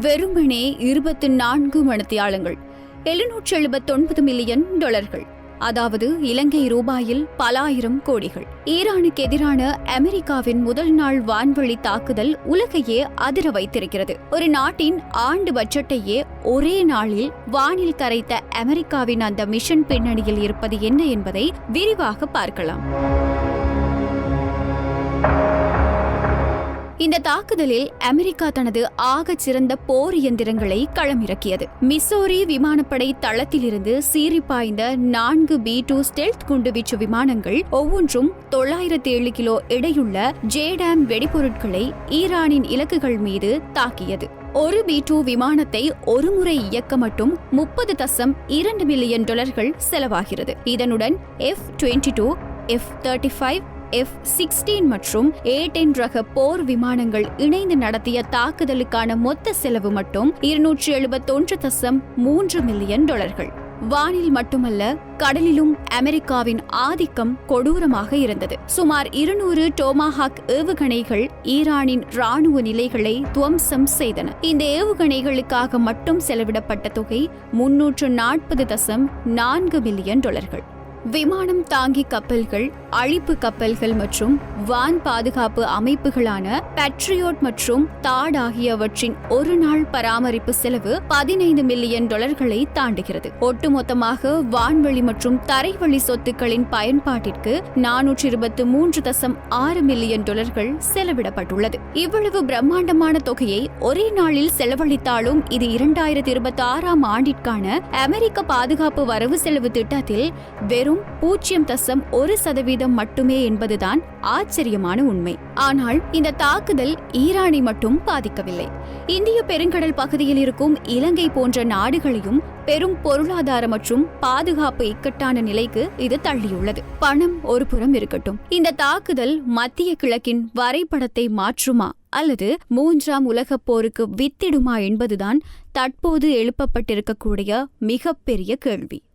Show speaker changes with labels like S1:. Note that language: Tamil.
S1: வெறுமனே 24 மணித்தியாலங்கள், 779 மில்லியன் டாலர்கள், அதாவது இலங்கை ரூபாயில் பல ஆயிரம் கோடிகள். ஈரானுக்கு எதிரான அமெரிக்காவின் முதல் நாள் வான்வழி தாக்குதல் உலகையே அதிர வைத்திருக்கிறது. ஒரு நாட்டின் ஆண்டு பட்ஜெட்டையே ஒரே நாளில் வானில் கரைத்த அமெரிக்காவின் அந்த மிஷன் பின்னணியில் இருப்பது என்ன என்பதை விரிவாக பார்க்கலாம். இந்த தாக்குதலில் அமெரிக்கா தனது ஆகச் சிறந்த போர் இயந்திரங்களை களமிறக்கியது. மிசோரி விமானப்படை தளத்திலிருந்து சீறி பாய்ந்த 4 B-2 ஸ்டெல்த் குண்டுவீச்சு விமானங்கள் ஒவ்வொன்றும் 907 கிலோ எடையுள்ள ஜேடாம் வெடிபொருட்களை ஈரானின் இலக்குகள் மீது தாக்கியது. ஒரு B-2 விமானத்தை ஒருமுறை இயக்க மட்டும் 30.2 மில்லியன் டாலர்கள் செலவாகிறது. இதனுடன் F-22, F-35, F-16 மற்றும் A-10 ரக போர் விமானங்கள் இணைந்து நடத்திய தாக்குதலுக்கான மொத்த செலவு மட்டும் 271.3 மில்லியன் டாலர்கள். வானில் மட்டுமல்ல, கடலிலும் அமெரிக்காவின் ஆதிக்கம் கொடூரமாக இருந்தது. சுமார் 200 டோமாஹாக் ஏவுகணைகள் ஈரானின் ராணுவ நிலைகளை துவம்சம் செய்தன. இந்த ஏவுகணைகளுக்காக மட்டும் செலவிடப்பட்ட தொகை 340.4 மில்லியன் டாலர்கள். விமானம் தாங்கி கப்பல்கள், அழிப்பு கப்பல்கள் மற்றும் வான் பாதுகாப்பு அமைப்புகளான பேட்ரியோட் மற்றும் தாட் ஆகியவற்றின் ஒரு நாள் பராமரிப்பு செலவு 15 மில்லியன் டாலர்களை தாண்டுகிறது. ஒட்டுமொத்தமாக வான்வழி மற்றும் தரைவழி சொத்துக்களின் பயன்பாட்டிற்கு 423.6 மில்லியன் டாலர்கள் செலவிடப்பட்டுள்ளது. இவ்வளவு பிரம்மாண்டமான தொகையை ஒரே நாளில் செலவழித்தாலும் இது 2026ஆம் ஆண்டிற்கான அமெரிக்க பாதுகாப்பு வரவு செலவு திட்டத்தில் வெறும் 0.1% மட்டுமே என்பதுதான் ஆச்சரியமான உண்மை. ஆனால் இந்த தாக்குதல் ஈரானை மட்டும் பாதிக்கவில்லை. இந்திய பெருங்கடல் பகுதியில் இருக்கும் இலங்கை போன்ற நாடுகளையும் பெரும் பொருளாதார மற்றும் பாதுகாப்பு இக்கட்டான நிலைக்கு இது தள்ளியுள்ளது. பணம் ஒரு புறம் இருக்கட்டும், இந்த தாக்குதல் மத்திய கிழக்கின் வரைபடத்தை மாற்றுமா அல்லது 3ஆம் உலகப் போருக்கு வித்திடுமா என்பதுதான் தற்போது எழுப்பப்பட்டிருக்கக்கூடிய மிகப்பெரிய கேள்வி.